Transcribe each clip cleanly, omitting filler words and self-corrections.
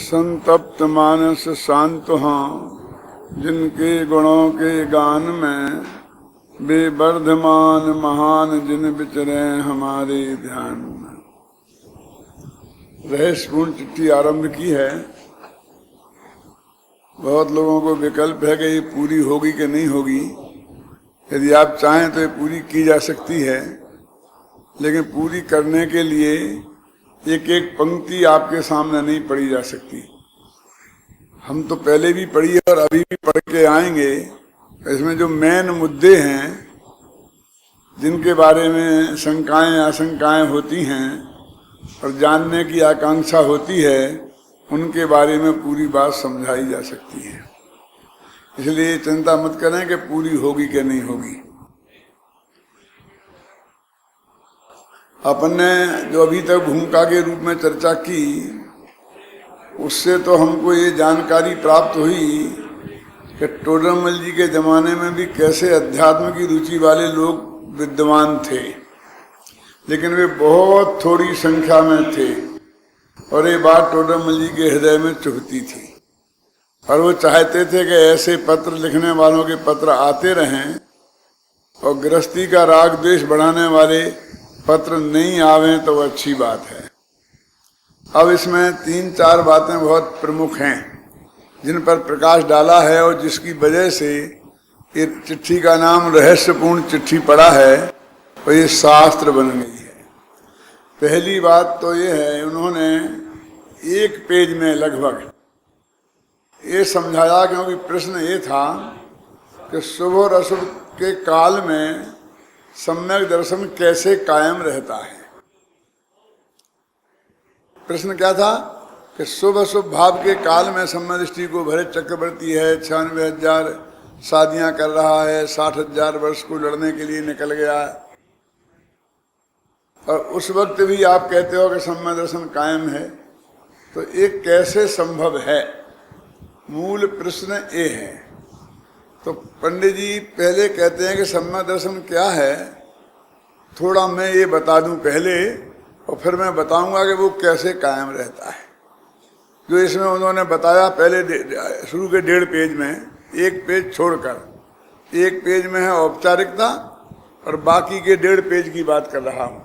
संतप्त मानस शांत हाँ, जिनके गुणों के गान में बेवर्धमान महान जिन विचरे हमारे ध्यान में। रहस्यपूर्ण चिट्ठी आरंभ की है। बहुत लोगों को विकल्प है कि ये पूरी होगी कि नहीं होगी। यदि आप चाहें तो ये पूरी की जा सकती है, लेकिन पूरी करने के लिए एक एक पंक्ति आपके सामने नहीं पढ़ी जा सकती। हम तो पहले भी पढ़ी है और अभी भी पढ़ के आएंगे। इसमें जो मेन मुद्दे हैं, जिनके बारे में शंकाएं आशंकाएं होती हैं और जानने की आकांक्षा होती है, उनके बारे में पूरी बात समझाई जा सकती है। इसलिए चिंता मत करें कि पूरी होगी कि नहीं होगी। अपन ने जो अभी तक भूमिका के रूप में चर्चा की, उससे तो हमको ये जानकारी प्राप्त हुई कि टोडरमल जी के जमाने में भी कैसे अध्यात्म की रुचि वाले लोग विद्वान थे, लेकिन वे बहुत थोड़ी संख्या में थे और ये बात टोडरमल जी के हृदय में चुभती थी। और वो चाहते थे कि ऐसे पत्र लिखने वालों के पत्र आते रहें और गृहस्थी का राग द्वेष बढ़ाने वाले पत्र नहीं आवे तो अच्छी बात है। अब इसमें 3-4 बातें बहुत प्रमुख हैं जिन पर प्रकाश डाला है और जिसकी वजह से ये चिट्ठी का नाम रहस्यपूर्ण चिट्ठी पड़ा है और ये शास्त्र बन गई है। पहली बात तो ये है, उन्होंने 1 पेज में लगभग ये समझाया, क्योंकि प्रश्न ये था कि शुभ और अशुभ के काल में सम्यक दर्शन कैसे कायम रहता है। प्रश्न क्या था कि शुभ अशुभ भाव के काल में सम्यक दृष्टि को भरत चक्रवर्ती है, 96,000 शादियां कर रहा है, 60,000 वर्ष को लड़ने के लिए निकल गया, और उस वक्त भी आप कहते हो कि सम्यक दर्शन कायम है, तो ये कैसे संभव है? मूल प्रश्न ये है। तो पंडित जी पहले कहते हैं कि सम्यक दर्शन क्या है, थोड़ा मैं ये बता दूं पहले, और फिर मैं बताऊंगा कि वो कैसे कायम रहता है। जो इसमें उन्होंने बताया पहले शुरू के 1.5 पेज में, 1 पेज छोड़कर, 1 पेज में है औपचारिकता और बाकी के 1.5 पेज की बात कर रहा हूं।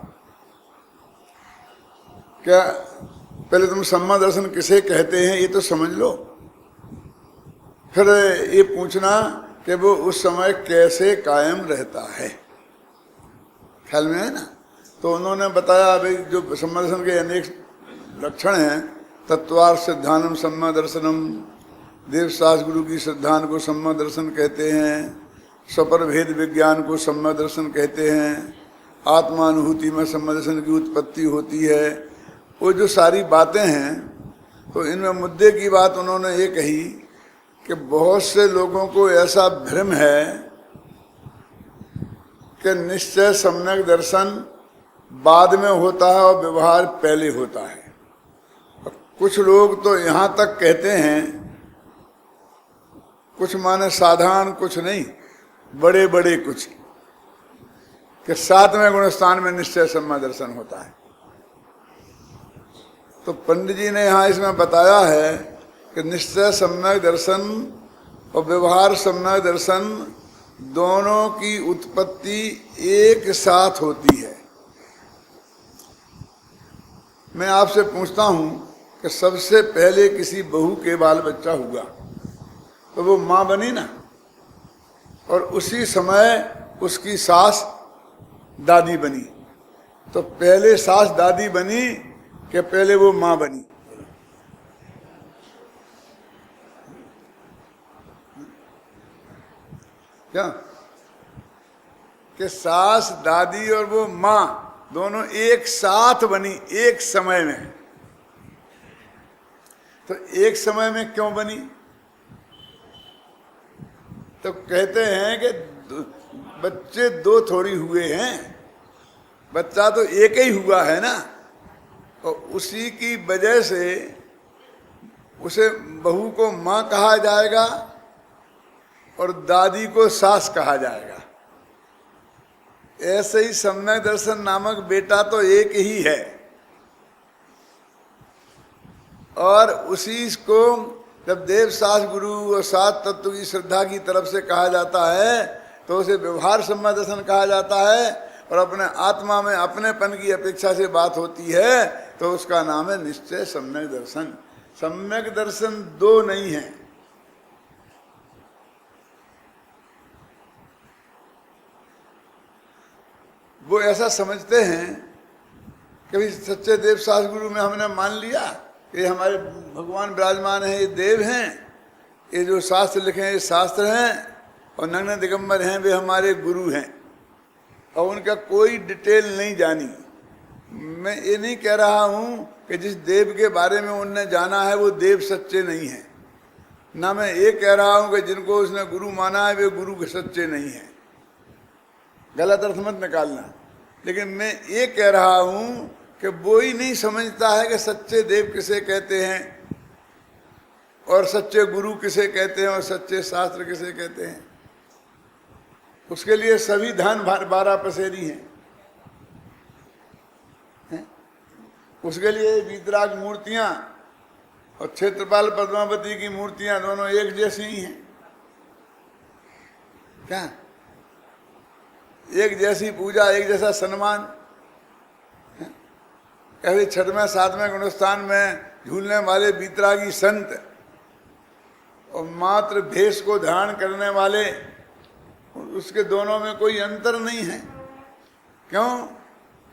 क्या पहले तुम सम्यक दर्शन किसे कहते हैं ये तो समझ लो, फिर ये पूछना कि वो उस समय कैसे कायम रहता है। ख्याल में है ना? तो उन्होंने बताया अभी जो सम्यक दर्शन के अनेक लक्षण हैं, तत्वार्थ सिद्धानम सम्यक दर्शनम, देवशास्त्र गुरु की श्रद्धान को सम्यक दर्शन कहते हैं, स्वपर भेद विज्ञान को सम्यक दर्शन कहते हैं, आत्मानुभूति में सम्यक दर्शन की उत्पत्ति होती है। वो जो सारी बातें हैं, तो इनमें मुद्दे की बात उन्होंने ये कही कि बहुत से लोगों को ऐसा भ्रम है कि निश्चय सम्यक दर्शन बाद में होता है और व्यवहार पहले होता है। कुछ लोग तो यहाँ तक कहते हैं, कुछ माने साधारण, कुछ नहीं, बड़े बड़े कुछ, कि 7वें गुणस्थान में निश्चय सम्यक दर्शन होता है। तो पंडित जी ने यहाँ इसमें बताया है कि निश्चय सम्यक दर्शन और व्यवहार सम्यक दर्शन दोनों की उत्पत्ति एक साथ होती है। मैं आपसे पूछता हूं कि सबसे पहले किसी बहू के बाल बच्चा हुआ तो वो माँ बनी ना, और उसी समय उसकी सास दादी बनी। तो पहले सास दादी बनी कि पहले वो माँ बनी? क्या कि सास दादी और वो माँ दोनों एक साथ बनी एक समय में। तो एक समय में क्यों बनी? तो कहते हैं कि बच्चे 2 थोड़ी हुए हैं, बच्चा तो एक ही हुआ है ना, और उसी की वजह से उसे बहू को माँ कहा जाएगा और दादी को सास कहा जाएगा। ऐसे ही सम्यक दर्शन नामक बेटा तो एक ही है, और उसी को जब देव शास्त्र गुरु और सात तत्व की श्रद्धा की तरफ से कहा जाता है तो उसे व्यवहार सम्यक दर्शन कहा जाता है, और अपने आत्मा में अपनेपन की अपेक्षा से बात होती है तो उसका नाम है निश्चय सम्यक दर्शन। सम्यक दर्शन दो नहीं है। वो ऐसा समझते हैं कि भाई सच्चे देव शास्त्र गुरु में हमने मान लिया कि हमारे भगवान विराजमान हैं, ये देव हैं, ये जो शास्त्र लिखे हैं ये शास्त्र हैं, और नग्न दिगंबर हैं वे हमारे गुरु हैं, और उनका कोई डिटेल नहीं जानी। मैं ये नहीं कह रहा हूँ कि जिस देव के बारे में उनने जाना है वो देव सच्चे नहीं हैं, ना मैं ये कह रहा हूँ कि जिनको उसने गुरु माना है वे गुरु के सच्चे नहीं हैं, गलत अर्थ मत निकालना। लेकिन मैं ये कह रहा हूँ कि वो ही नहीं समझता है कि सच्चे देव किसे कहते हैं और सच्चे गुरु किसे कहते हैं और सच्चे शास्त्र किसे कहते हैं। उसके लिए सभी धान 12 पसेरी हैं। उसके लिए वीतराग मूर्तियां और क्षेत्रपाल पद्मावती की मूर्तियां दोनों एक जैसी ही हैं। क्या एक जैसी पूजा, एक जैसा सम्मान। कभी 6वें 7वें गुणस्थान में झूलने वाले वीतरागी संत और मात्र भेष को धारण करने वाले, उसके दोनों में कोई अंतर नहीं है। क्यों?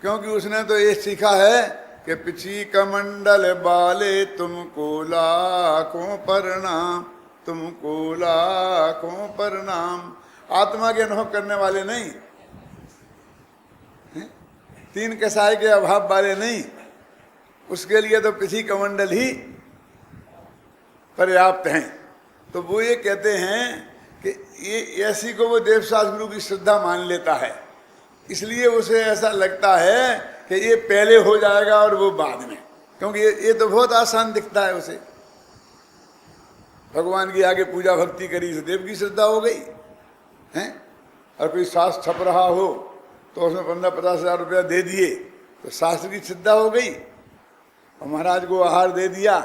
क्योंकि उसने तो ये सीखा है कि पिछी कमंडल बाले तुमको लाखों प्रणाम, तुमको लाखों प्रणाम। आत्मा के अनुभव करने वाले नहीं, 3 कसाय के अभाव वाले नहीं, उसके लिए तो पिछी कमंडल ही पर्याप्त हैं। तो वो ये कहते हैं कि ये ऐसी को वो देवशास्त्र गुरु की श्रद्धा मान लेता है, इसलिए उसे ऐसा लगता है कि ये पहले हो जाएगा और वो बाद में, क्योंकि ये तो बहुत आसान दिखता है उसे। भगवान की आगे पूजा भक्ति करी तो देव की श्रद्धा हो गई है, और कोई शास्त्र छप रहा हो तो उसमें 15-50 हज़ार रुपया दे दिए तो शास्त्र की श्रद्धा हो गई, और महाराज को आहार दे दिया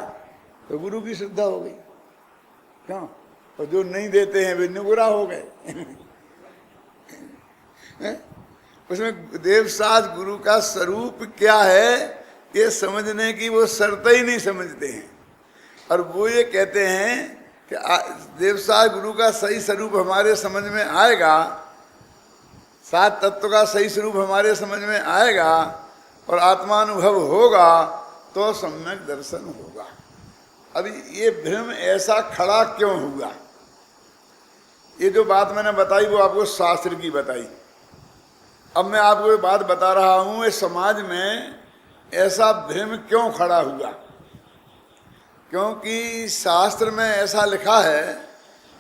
तो गुरु की श्रद्धा हो गई। क्यों? और जो नहीं देते हैं वे निगुरा हो गए। उसमें देवशास्त्र गुरु का स्वरूप क्या है ये समझने की वो शर्त ही नहीं समझते हैं, और वो ये कहते हैं कि देवशास्त्र गुरु का सही स्वरूप हमारे समझ में आएगा, 7 तत्व का सही स्वरूप हमारे समझ में आएगा और आत्मानुभव होगा तो सम्यक दर्शन होगा। अभी ये भ्रम ऐसा खड़ा क्यों हुआ? ये जो बात मैंने बताई वो आपको शास्त्र की बताई। अब मैं आपको ये बात बता रहा हूँ इस समाज में ऐसा भ्रम क्यों खड़ा हुआ। क्योंकि शास्त्र में ऐसा लिखा है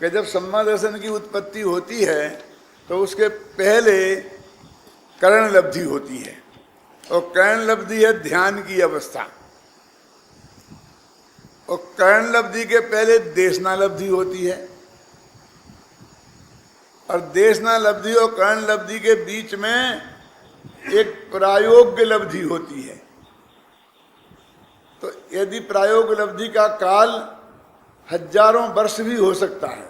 कि जब सम्यक दर्शन की उत्पत्ति होती है तो उसके पहले करण लब्धि होती है, और करण लब्धि है ध्यान की अवस्था, और करण लब्धि के पहले देशना लब्धि होती है, और देशना लब्धि और करण लब्धि के बीच में एक प्रायोग्य लब्धि होती है। तो यदि प्रायोग लब्धि का काल हजारों वर्ष भी हो सकता है,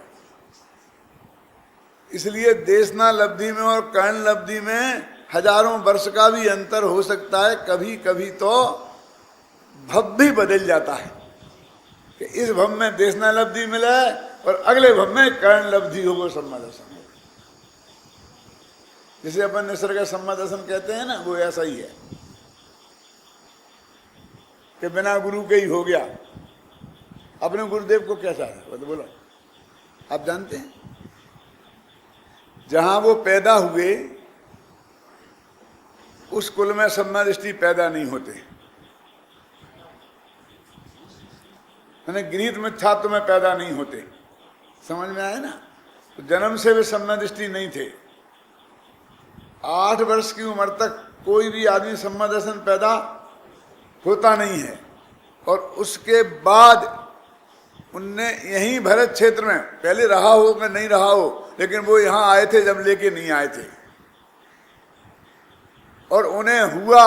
इसलिए देशना लब्धि में और कर्ण लब्धि में हजारों वर्ष का भी अंतर हो सकता है। कभी कभी तो भव भी बदल जाता है कि इस भव में देशना लब्धि मिले और अगले भव में कर्ण लब्धि हो, वो सम्यक दर्शन हो। जिसे अपन निसर्ग सम्यक दर्शन कहते हैं ना, वो ऐसा ही है कि बिना गुरु के ही हो गया। अपने गुरुदेव को कैसा है वो तो बोलो, आप जानते हैं। जहां वो पैदा हुए उस कुल में सम्यक दृष्टि पैदा नहीं होते, मैंने गृहीत मिथ्यात्व में पैदा नहीं होते। समझ में आया ना? तो जन्म से वे सम्यक दृष्टि नहीं थे। 8 वर्ष की उम्र तक कोई भी आदमी सम्यक दर्शन पैदा होता नहीं है, और उसके बाद उनने यहीं भरत क्षेत्र में पहले रहा हो मैं नहीं रहा हो, लेकिन वो यहाँ आए थे जब लेके नहीं आए थे, और उन्हें हुआ।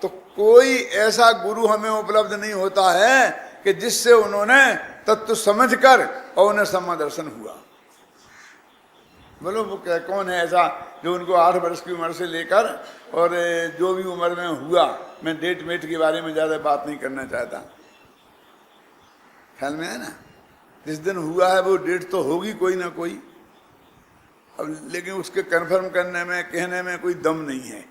तो कोई ऐसा गुरु हमें उपलब्ध नहीं होता है कि जिससे उन्होंने तत्व समझकर और उन्हें समदर्शन हुआ। बोलो वो क्या, कौन है ऐसा जो उनको 8 वर्ष की उम्र से लेकर और जो भी उम्र में हुआ, मैं डेट मेट के बारे में ज़्यादा बात नहीं करना चाहता, ख्याल में है ना, जिस दिन हुआ है वो डेट तो होगी कोई ना कोई, अब लेकिन उसके कन्फर्म करने में कहने में कोई दम नहीं है,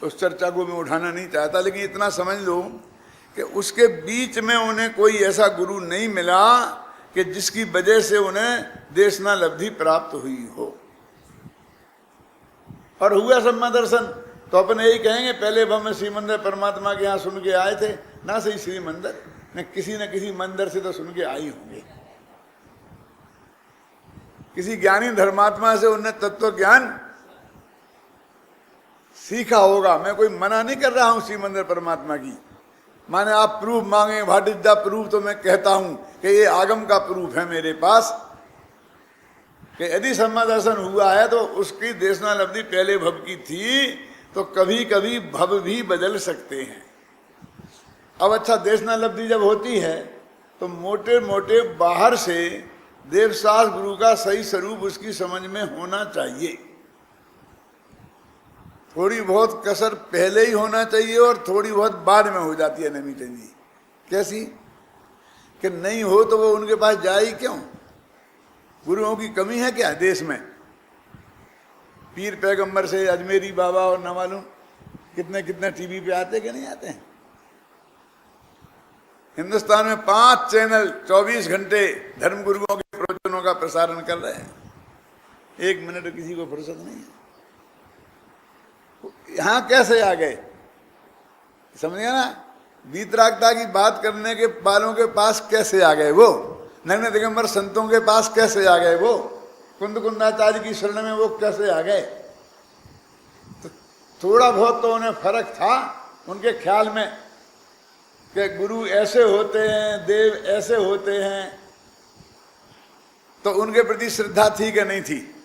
उस चर्चा को मैं उठाना नहीं चाहता। लेकिन इतना समझ लो कि उसके बीच में उन्हें कोई ऐसा गुरु नहीं मिला कि जिसकी वजह से उन्हें देशनालब्धि प्राप्त हुई हो। और हुआ सम्मा दर्शन तो अपन यही कहेंगे पहले हम श्री मंदिर परमात्मा के यहाँ सुन के आए थे ना, सही श्री मंदिर न किसी मंदिर से तो सुन के आई होंगे, किसी ज्ञानी धर्मात्मा से उन्हें तत्व ज्ञान सीखा होगा। मैं कोई मना नहीं कर रहा हूं श्री मंदिर परमात्मा की, माने आप प्रूफ मांगे, व्हाट इज द प्रूफ, तो मैं कहता हूं कि ये आगम का प्रूफ है मेरे पास कि यदि सम्मा दर्शन हुआ है तो उसकी देशनालब्धि पहले भव की थी, तो कभी कभी भव भी बदल सकते हैं। अब अच्छा, देशनालब्धि जब होती है तो मोटे मोटे बाहर से देवशास्त्र गुरु का सही स्वरूप उसकी समझ में होना चाहिए। थोड़ी बहुत कसर पहले ही होना चाहिए और थोड़ी बहुत बाद में हो जाती है नमी टंगी। कैसी कि नहीं हो तो वो उनके पास जाए ही क्यों? गुरुओं की कमी है क्या देश में? पीर पैगंबर से अजमेरी बाबा और न मालूम कितने कितने टीवी पे आते कि नहीं आते हैं। हिंदुस्तान में 5 चैनल 24 घंटे धर्म गुरुओं के प्रवचनों का प्रसारण कर रहे हैं, 1 मिनट किसी को फुर्सत नहीं है। यहां कैसे आ गए समझिए ना, वीतरागता की बात करने के वालों के पास कैसे आ गए वो, नग्न दिगंबर संतों के पास कैसे आ गए वो, कुंद कुंदाचार्य की शरण में वो कैसे आ गए? तो थोड़ा बहुत तो उन्हें फर्क था उनके ख्याल में कि गुरु ऐसे होते हैं, देव ऐसे होते हैं, तो उनके प्रति श्रद्धा थी कि नहीं थी?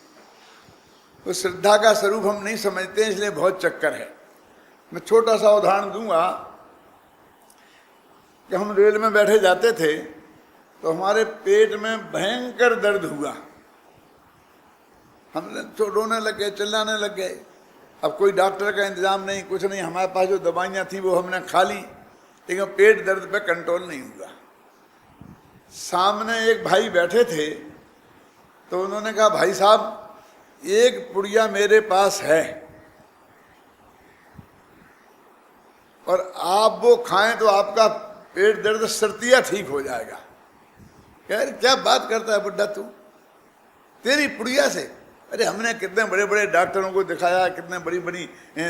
उस श्रद्धा का स्वरूप हम नहीं समझते हैं, इसलिए बहुत चक्कर है। मैं छोटा सा उदाहरण दूंगा कि हम रेल में बैठे जाते थे तो हमारे पेट में भयंकर दर्द हुआ, हम रोने लग गए, चिल्लाने लग गए। अब कोई डॉक्टर का इंतजाम नहीं, कुछ नहीं, हमारे पास जो दवाइयाँ थी वो हमने खा ली, लेकिन पेट दर्द पे कंट्रोल नहीं हुआ। सामने एक भाई बैठे थे तो उन्होंने कहा, भाई साहब एक पुड़िया मेरे पास है और आप वो खाएं तो आपका पेट दर्द सर्तिया ठीक हो जाएगा। यार क्या बात करता है बुड्ढा तू, तेरी पुड़िया से? अरे हमने कितने बड़े बड़े डॉक्टरों को दिखाया, कितने बड़ी बड़ी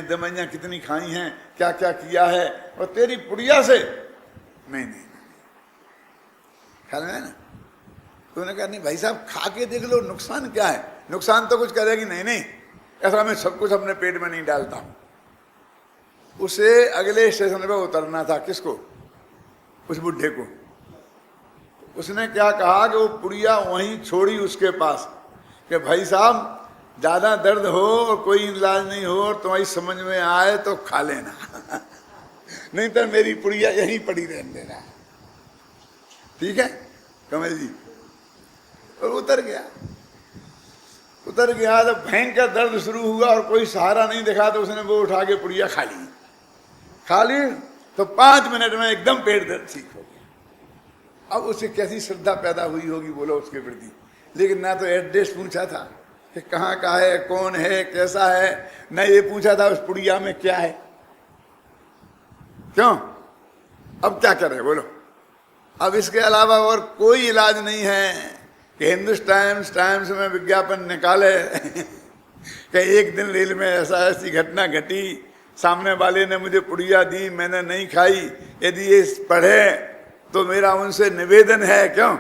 दवाइयाँ कितनी खाई हैं, क्या क्या किया है, और तेरी पुड़िया से? नहीं, ख्याल में है ना। तो उन्होंने कहा, नहीं भाई साहब खा के देख लो, नुकसान क्या है? नुकसान तो कुछ करेगी नहीं, ऐसा मैं सब कुछ अपने पेट में नहीं डालता हूँ। उसे अगले स्टेशन पे उतरना था, किसको? उस बुढ़े को। उसने क्या कहा कि वो पुड़िया वहीं छोड़ी उसके पास कि भाई साहब ज़्यादा दर्द हो और कोई इलाज नहीं हो और तुम्हारी समझ में आए तो खा लेना नहीं तो मेरी पुड़िया यहीं पड़ी रहने देना। ठीक है कमल जी? और उतर गया तो भयंकर दर्द शुरू हुआ और कोई सहारा नहीं दिखा, तो उसने वो उठा के पुड़िया खा ली तो 5 मिनट में एकदम पेट दर्द ठीक हो गया। अब उसे कैसी श्रद्धा पैदा हुई होगी बोलो उसके प्रति। लेकिन ना तो एड्रेस पूछा था कि कहाँ का है, कौन है, कैसा है, न ये पूछा था उस पुड़िया में क्या है। क्यों? अब क्या करे बोलो? अब इसके अलावा और कोई इलाज नहीं है कि हिंदुस्तान टाइम्स में विज्ञापन निकाले कि एक दिन रेल में ऐसी घटना घटी, सामने वाले ने मुझे पुड़िया दी, मैंने नहीं खाई, यदि ये पढ़े तो मेरा उनसे निवेदन है। क्यों?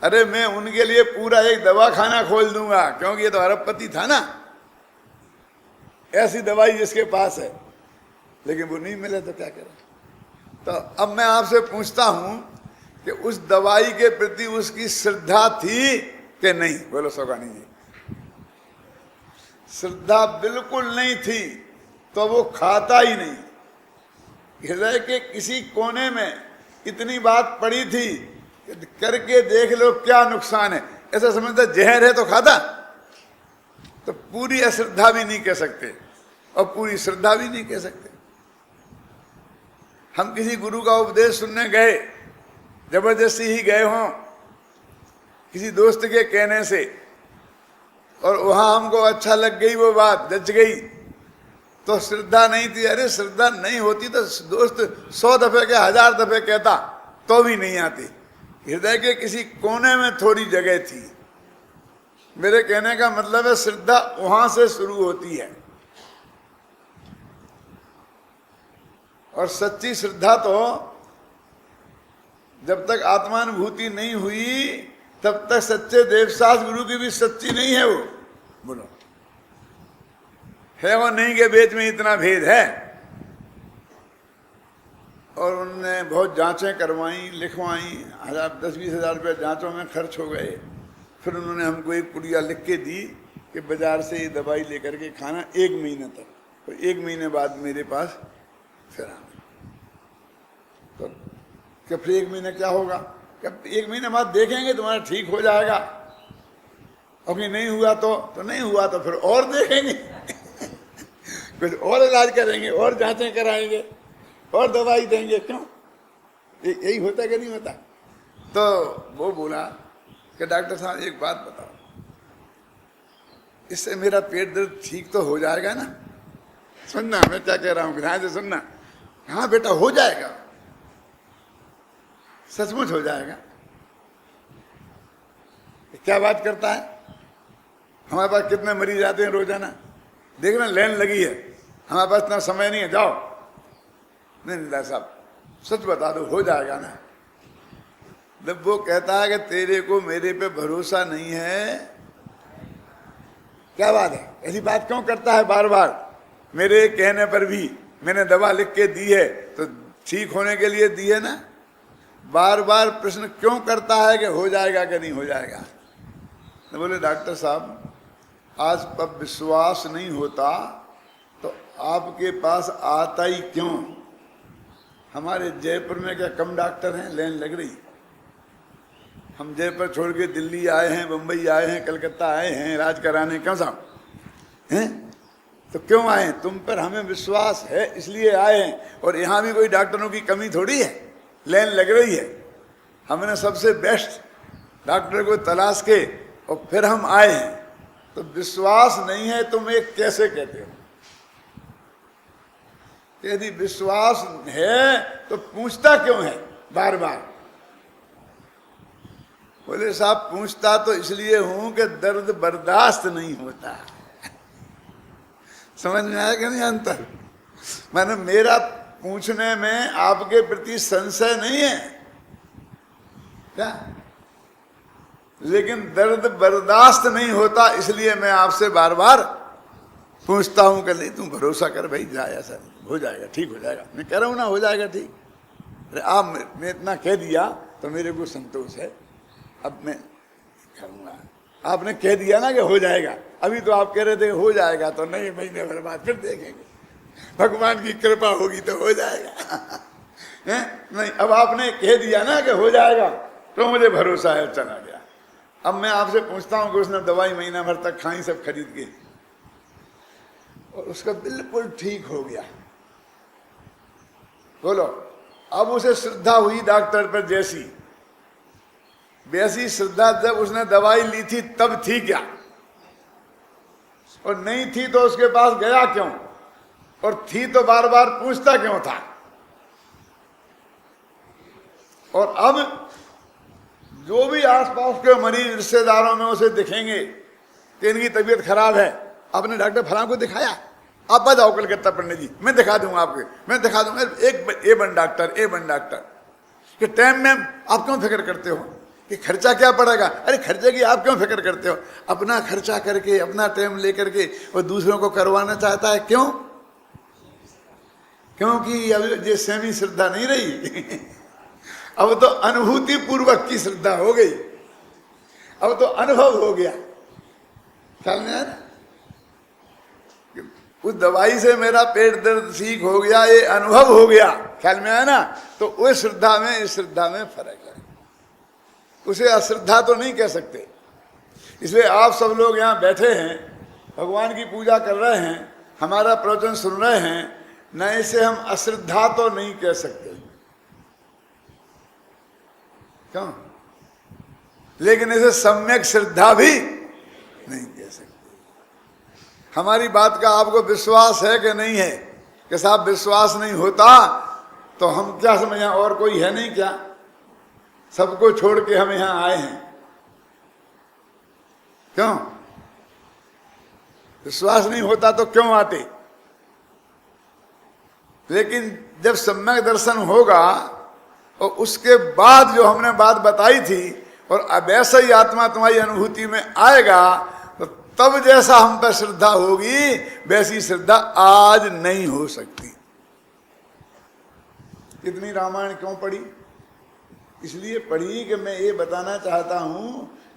अरे मैं उनके लिए पूरा एक दवाखाना खोल दूंगा, क्योंकि ये तो अरबपति था ना, ऐसी दवाई जिसके पास है, लेकिन वो नहीं मिले तो क्या करें। तो अब मैं आपसे पूछता हूं कि उस दवाई के प्रति उसकी श्रद्धा थी कि नहीं? बोलो सौगानी जी। श्रद्धा बिल्कुल नहीं थी तो वो खाता ही नहीं। हृदय के किसी कोने में इतनी बात पड़ी थी, करके देख लो क्या नुकसान है। ऐसा समझता जहर है तो खाता, तो पूरी अश्रद्धा भी नहीं कह सकते और पूरी श्रद्धा भी नहीं कह सकते। हम किसी गुरु का उपदेश सुनने गए, जबरदस्ती ही गए हों किसी दोस्त के कहने से, और वहां हमको अच्छा लग गई वो बात, जच गई, तो श्रद्धा नहीं थी। अरे श्रद्धा नहीं होती तो दोस्त 100 दफे के 1000 दफे कहता तो भी नहीं आती। हृदय के किसी कोने में थोड़ी जगह थी। मेरे कहने का मतलब है श्रद्धा वहां से शुरू होती है, और सच्ची श्रद्धा तो जब तक आत्मानुभूति नहीं हुई तब तक सच्चे देवसास गुरु की भी सच्ची नहीं है। वो बोलो है वो नहीं के बीच में इतना भेद है। और उनने बहुत जांचें करवाई, लिखवाई, 10-20 हज़ार रुपये जांचों में खर्च हो गए। फिर उन्होंने हमको एक पुड़िया लिख के दी कि बाजार से ये दवाई लेकर के खाना 1 महीने तक, और 1 महीने बाद मेरे पास फिर आना। तो क्या फिर 1 महीने क्या होगा? क्या 1 महीने बाद देखेंगे तुम्हारा ठीक हो जाएगा, और नहीं हुआ तो नहीं हुआ तो फिर और देखेंगे कुछ और इलाज करेंगे, और जांचें कराएंगे, और दवाई देंगे। क्यों? यही होता कि नहीं होता? तो वो बोला कि डॉक्टर साहब एक बात बताओ, इससे मेरा पेट दर्द ठीक तो हो जाएगा ना? सुनना मैं क्या कह रहा हूँ, ध्यान से सुनना। हाँ बेटा हो जाएगा, सचमुच हो जाएगा। क्या बात करता है? हमारे पास कितने मरीज आते हैं रोजाना, देख रहे लाइन लगी है, हमारे पास इतना समय नहीं है, जाओ। नहीं डॉक्टर साहब सच बता दो, हो जाएगा ना? जब वो कहता है कि तेरे को मेरे पे भरोसा नहीं है, क्या बात है? ऐसी बात क्यों करता है बार बार? मेरे कहने पर भी मैंने दवा लिख के दी है तो ठीक होने के लिए दी है ना। बार बार प्रश्न क्यों करता है कि हो जाएगा कि नहीं हो जाएगा? तो बोले डॉक्टर साहब आज अब विश्वास नहीं होता तो आपके पास आता ही क्यों? हमारे जयपुर में क्या कम डॉक्टर हैं? लाइन लग रही। हम जयपुर छोड़ के दिल्ली आए हैं, बम्बई आए हैं, कलकत्ता आए हैं इलाज कराने। क्यों साहब हैं? तो क्यों आए? तुम पर हमें विश्वास है इसलिए आए हैं। और यहाँ भी कोई डॉक्टरों की कमी थोड़ी है, लाइन लग रही है। हमने सबसे बेस्ट डॉक्टर को तलाश के और फिर हम आए हैं। तो विश्वास नहीं है तुम एक कैसे कहते हो? यदि विश्वास है तो पूछता क्यों है बार बार? बोले साहब पूछता तो इसलिए हूं कि दर्द बर्दाश्त नहीं होता। समझ में आया कि नहीं अंतर? मैंने मेरा पूछने में आपके प्रति संशय नहीं है क्या, लेकिन दर्द बर्दाश्त नहीं होता इसलिए मैं आपसे बार बार पूछता हूं कि नहीं तुम भरोसा कर भाई, जा ऐसा हो जाएगा, ठीक हो जाएगा। मैं कह रहा हूं ना हो जाएगा ठीक। अरे आप मैं इतना कह दिया तो मेरे को संतोष है, अब मैं करूँगा। आपने कह दिया ना कि हो जाएगा, अभी तो आप कह रहे थे हो जाएगा, तो नहीं महीने भर बाद फिर देखेंगे, भगवान की कृपा होगी तो हो जाएगा नहीं, अब आपने कह दिया ना कि हो जाएगा तो मुझे भरोसा है, चला गया। अब मैं आपसे पूछता हूँ कि उसने दवाई महीना भर तक खाई सब खरीद के और उसका बिल्कुल ठीक हो गया, बोलो अब उसे श्रद्धा हुई डॉक्टर पर जैसी, वैसी श्रद्धा जब उसने दवाई ली थी तब थी क्या? और नहीं थी तो उसके पास गया क्यों? और थी तो बार बार पूछता क्यों था? और अब जो भी आसपास के मरीज रिश्तेदारों में उसे दिखेंगे कि इनकी तबीयत खराब है, आपने डॉक्टर फलां को दिखाया, आप बताओ कलकत्ता पंडित जी, मैं दिखा दूंगा आपके, मैं दिखा दूंगा। एक ए वन डॉक्टर कि टाइम में आप क्यों फिक्र करते हो कि खर्चा क्या पड़ेगा? अरे खर्चे की आप क्यों फिक्र करते हो? अपना खर्चा करके अपना टाइम लेकर के और दूसरों को करवाना चाहता है। क्यों? क्योंकि अब ये सेमी श्रद्धा नहीं रही अब तो अनुभूति पूर्वक की श्रद्धा हो गई, अब तो अनुभव हो गया। ख्याल में आया ना? उस दवाई से मेरा पेट दर्द ठीक हो गया, ये अनुभव हो गया, ख्याल में आया ना। तो उस श्रद्धा में इस श्रद्धा में फर्क है। उसे अश्रद्धा तो नहीं कह सकते। इसलिए आप सब लोग यहाँ बैठे हैं, भगवान की पूजा कर रहे हैं, हमारा प्रवचन सुन रहे हैं, न इसे हम अश्रद्धा तो नहीं कह सकते, क्यों? लेकिन इसे सम्यक श्रद्धा भी नहीं कह सकते। हमारी बात का आपको विश्वास है कि नहीं है? कि साहब विश्वास नहीं होता तो हम क्या समझें, और कोई है नहीं क्या? सबको छोड़ के हम यहां आए हैं, क्यों? विश्वास नहीं होता तो क्यों आते? लेकिन जब सम्यक दर्शन होगा और उसके बाद जो हमने बात बताई थी और अब ऐसा ही आत्मा तुम्हारी अनुभूति में आएगा, तो तब जैसा हम पर श्रद्धा होगी वैसी श्रद्धा आज नहीं हो सकती। कितनी रामायण क्यों पढ़ी? इसलिए पढ़ी कि मैं ये बताना चाहता हूं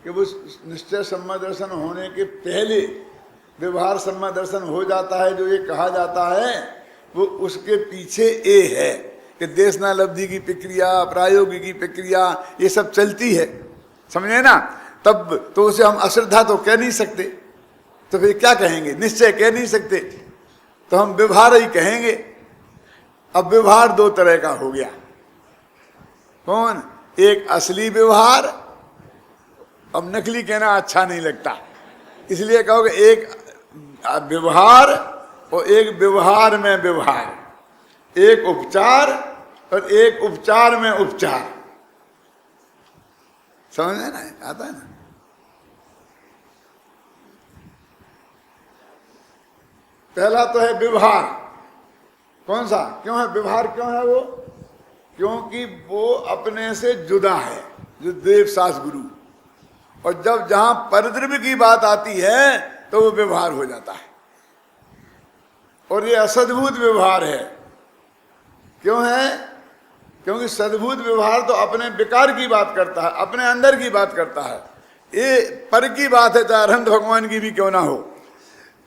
कि वो निश्चय सम्यक दर्शन होने के पहले व्यवहार सम्यक दर्शन हो जाता है, जो ये कहा जाता है, वो उसके पीछे ये है कि देशनालब्धि की प्रक्रिया, प्रायोगिकी प्रक्रिया, ये सब चलती है, समझे ना। तब तो उसे हम अश्रद्धा तो कह नहीं सकते, तो फिर क्या कहेंगे? निश्चय कह नहीं सकते, तो हम व्यवहार ही कहेंगे। अब व्यवहार दो तरह का हो गया। कौन? एक असली व्यवहार, अब नकली कहना अच्छा नहीं लगता, इसलिए कहोगे एक व्यवहार और एक व्यवहार में व्यवहार, एक उपचार और एक उपचार में उपचार। समझ में ना आता है ना? पहला तो है व्यवहार। कौन सा? क्यों है व्यवहार? क्यों है वो? क्योंकि वो अपने से जुदा है, जो देव सास गुरु। और जब जहां परद्रव्य की बात आती है तो वो व्यवहार हो जाता है, और ये असद्भुत व्यवहार है। क्यों है? क्योंकि सद्भुत व्यवहार तो अपने विकार की बात करता है, अपने अंदर की बात करता है। ये पर की बात है, चाहे अनंत भगवान की भी क्यों ना हो,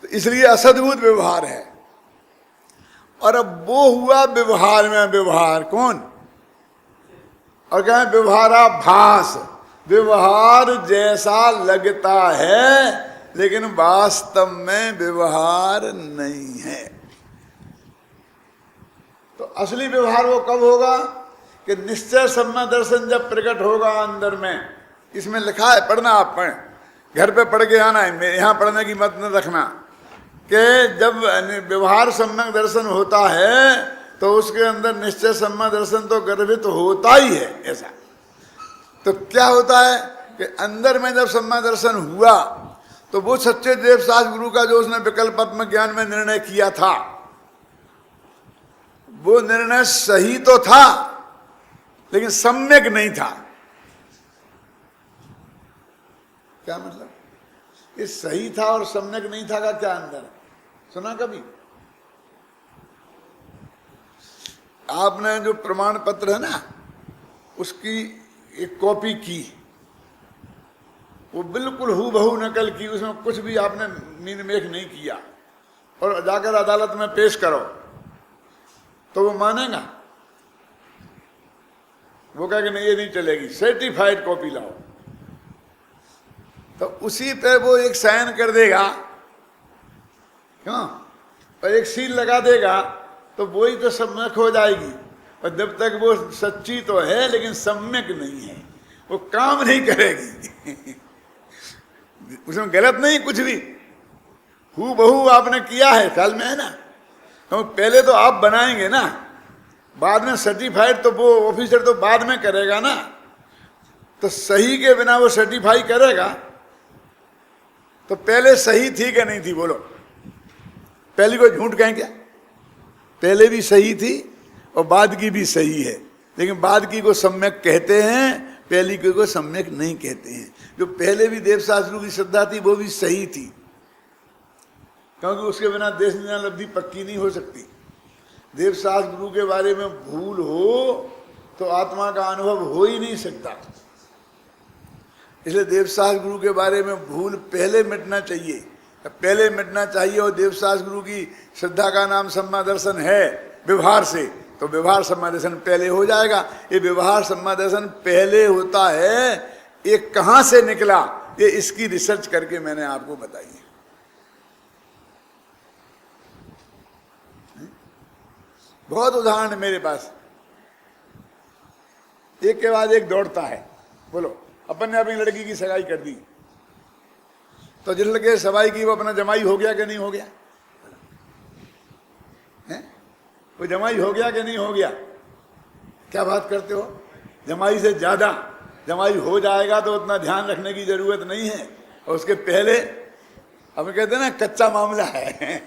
तो इसलिए असद्भुत व्यवहार है। और अब वो हुआ व्यवहार में व्यवहार। कौन? और क्या है? व्यवहाराभास, व्यवहार जैसा लगता है लेकिन वास्तव में व्यवहार नहीं है। तो असली व्यवहार वो कब होगा? कि निश्चय सम्यक दर्शन जब प्रकट होगा अंदर में। इसमें लिखा है, पढ़ना, आप पढ़ें, घर पे पढ़ के आना है, यहाँ पढ़ने की मत न रखना, कि जब व्यवहार सम्यक दर्शन होता है तो उसके अंदर निश्चय सम्यक दर्शन तो गर्भित होता ही है। ऐसा तो क्या होता है कि अंदर में जब सम्यक दर्शन हुआ तो वो सच्चे देवसास गुरु का जो उसने विकल्पात्मक ज्ञान में निर्णय किया था, वो निर्णय सही तो था लेकिन सम्यक नहीं था। क्या मतलब? ये सही था और सम्यक नहीं था का क्या अंदर? सुना कभी? आपने जो प्रमाण पत्र है ना, उसकी एक कॉपी की, वो बिल्कुल हूबहू नकल की, उसमें कुछ भी आपने मीन मेख नहीं किया, और जाकर अदालत में पेश करो तो वो मानेगा? वो कहेगा नहीं, ये नहीं चलेगी, सर्टिफाइड कॉपी लाओ। तो उसी पे वो एक साइन कर देगा, क्यों? और एक सील लगा देगा, तो वही तो सम्यक हो जाएगी। और जब तक वो सच्ची तो है लेकिन सम्यक नहीं है, वो काम नहीं करेगी। उसमें गलत नहीं कुछ भी, हूबहू आपने किया है, ख्याल में है ना। तो पहले तो आप बनाएंगे ना, बाद में सर्टिफाइड तो वो ऑफिसर तो बाद में करेगा ना। तो सही के बिना वो सर्टिफाई करेगा? तो पहले सही थी कि नहीं थी? बोलो, पहली को झूठ कहें क्या? पहले भी सही थी और बाद की भी सही है, लेकिन बाद की को सम्यक कहते हैं, पहली को सम्यक नहीं कहते हैं। जो पहले भी देवशास्त्रों की श्रद्धा थी वो भी सही थी, क्योंकि उसके बिना देशनालब्धि पक्की नहीं हो सकती। देवशास्त्र गुरु के बारे में भूल हो तो आत्मा का अनुभव हो ही नहीं सकता। इसलिए देवशास्त्र गुरु के बारे में भूल पहले मिटना चाहिए, तो पहले मिटना चाहिए। और देवसास गुरु की श्रद्धा का नाम सम्मा दर्शन है व्यवहार से, तो व्यवहार सम्मा दर्शन पहले हो जाएगा। ये व्यवहार सम्मा दर्शन पहले होता है, ये कहां से निकला, ये इसकी रिसर्च करके मैंने आपको बताई है। बहुत उदाहरण मेरे पास, एक के बाद एक दौड़ता है। बोलो, अपन ने अपनी लड़की की सगाई कर दी, तो जिस लड़के सगाई की वो अपना जमाई हो गया कि नहीं हो गया है? वो जमाई हो गया कि नहीं हो गया? क्या बात करते हो? जमाई से ज्यादा, जमाई हो जाएगा तो उतना ध्यान रखने की जरूरत नहीं है। और उसके पहले अब कहते हैं ना कच्चा मामला है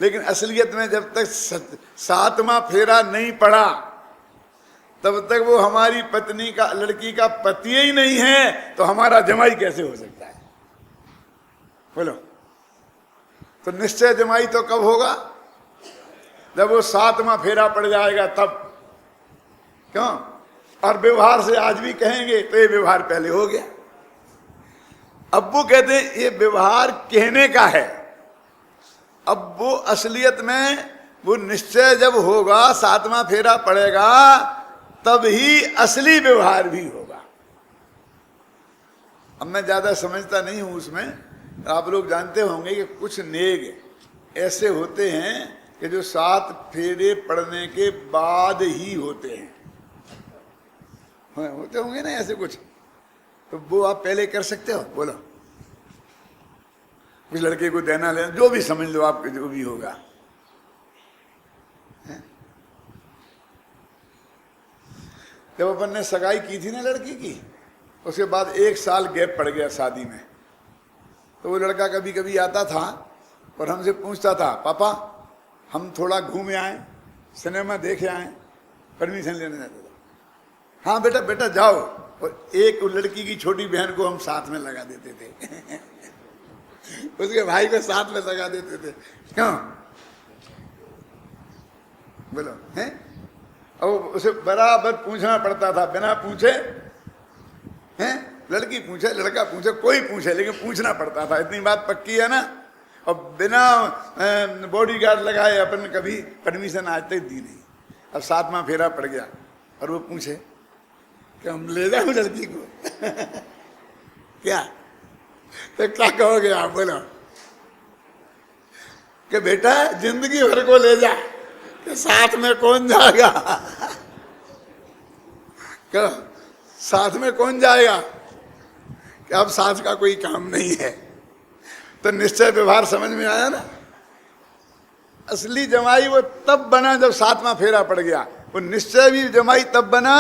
लेकिन असलियत में जब तक 7वां फेरा नहीं पड़ा तब तक वो हमारी पत्नी का, लड़की का पति ही नहीं है, तो हमारा जमाई कैसे हो सकता है? बोलो। तो निश्चय जमाई तो कब होगा? जब वो 7वां फेरा पड़ जाएगा तब। क्यों? और व्यवहार से आज भी कहेंगे तो ये व्यवहार पहले हो गया। अब वो कहते हैं ये व्यवहार कहने का है, अब वो असलियत में वो निश्चय जब होगा, 7वां फेरा पड़ेगा, तब ही असली व्यवहार भी होगा। अब मैं ज्यादा समझता नहीं हूं उसमें। आप लोग जानते होंगे कि कुछ नेग ऐसे होते हैं कि जो 7 फेरे पड़ने के बाद ही होते हैं, होते होंगे ना ऐसे कुछ, तो वो आप पहले कर सकते हो? बोलो। उस लड़के को देना लेना जो भी समझ लो आप, जो भी होगा। जब अपन ने सगाई की थी ना लड़की की, उसके बाद 1 साल गैप पड़ गया शादी में, तो वो लड़का कभी कभी आता था और हमसे पूछता था, पापा हम थोड़ा घूमे आए, सिनेमा देखे आए, परमिशन लेने जाता था। हाँ बेटा बेटा जाओ। और एक लड़की की छोटी बहन को हम साथ में लगा देते थे उसके भाई को साथ में लगा देते थे। क्यों? बोलो हैं? और उसे बराबर पूछना पड़ता था, बिना पूछे हैं, लड़की पूछे लड़का पूछे कोई पूछे, लेकिन पूछना पड़ता था। इतनी बात पक्की है ना। और बिना बॉडीगार्ड लगाए अपन कभी परमिशन आज तक दी नहीं। अब 7वां फेरा पड़ गया और वो पूछे कि हम ले जाओ लड़की को क्या? तो क्या कहोगे आप? बोलो कि बेटा जिंदगी भर को ले जा, कि साथ में कौन जाएगा? क्या साथ में कौन जाएगा? कि अब साथ का कोई काम नहीं है। तो निश्चय व्यवहार समझ में आया ना। असली जमाई वो तब बना जब 7वां फेरा पड़ गया। वो निश्चय भी जमाई तब बना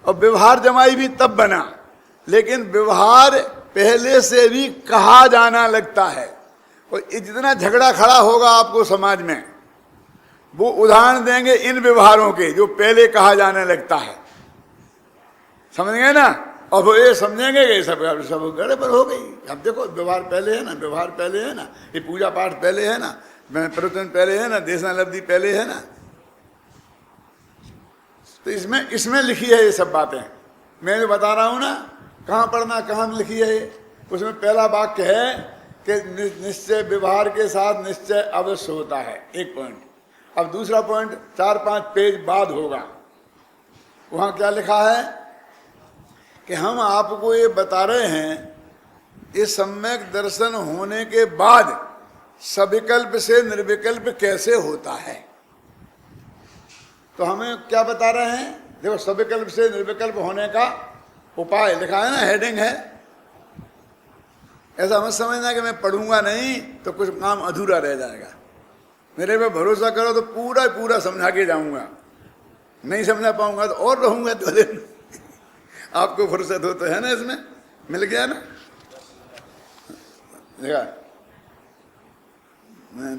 और व्यवहार जमाई भी तब बना। लेकिन व्यवहार पहले से भी कहा जाना लगता है। और जितना झगड़ा खड़ा होगा आपको समाज में, वो उदाहरण देंगे इन व्यवहारों के जो पहले कहा जाने लगता है। समझ गए ना? और वो ये समझेंगे कि सब गड़बड़ हो गई। अब देखो व्यवहार पहले है ना, व्यवहार पहले है ना, ये पूजा पाठ पहले है ना, प्रवचन पहले है ना, देशनालब्धि पहले है ना। तो इसमें लिखी है ये सब बातें। मैं जो बता रहा हूं ना, कहाँ पढ़ना, कहाँ लिखी है ये। उसमें पहला वाक्य है कि निश्चय व्यवहार के साथ निश्चय अवश्य होता है, एक पॉइंट। अब दूसरा पॉइंट 4-5 पेज बाद होगा। वहां क्या लिखा है कि हम आपको ये बता रहे हैं, ये सम्यक दर्शन होने के बाद सविकल्प से निर्विकल्प कैसे होता है। तो हमें क्या बता रहे हैं? देखो, सविकल्प से निर्विकल्प होने का उपाय लिखा है ना, हेडिंग है। ऐसा मत समझना कि मैं पढ़ूंगा नहीं तो कुछ काम अधूरा रह जाएगा। मेरे पे भरोसा करो तो पूरा पूरा समझा के जाऊंगा। नहीं समझा पाऊंगा तो और रहूंगा तो दिन। आपको फुर्सत हो तो है ना, इसमें मिल गया ना। देखा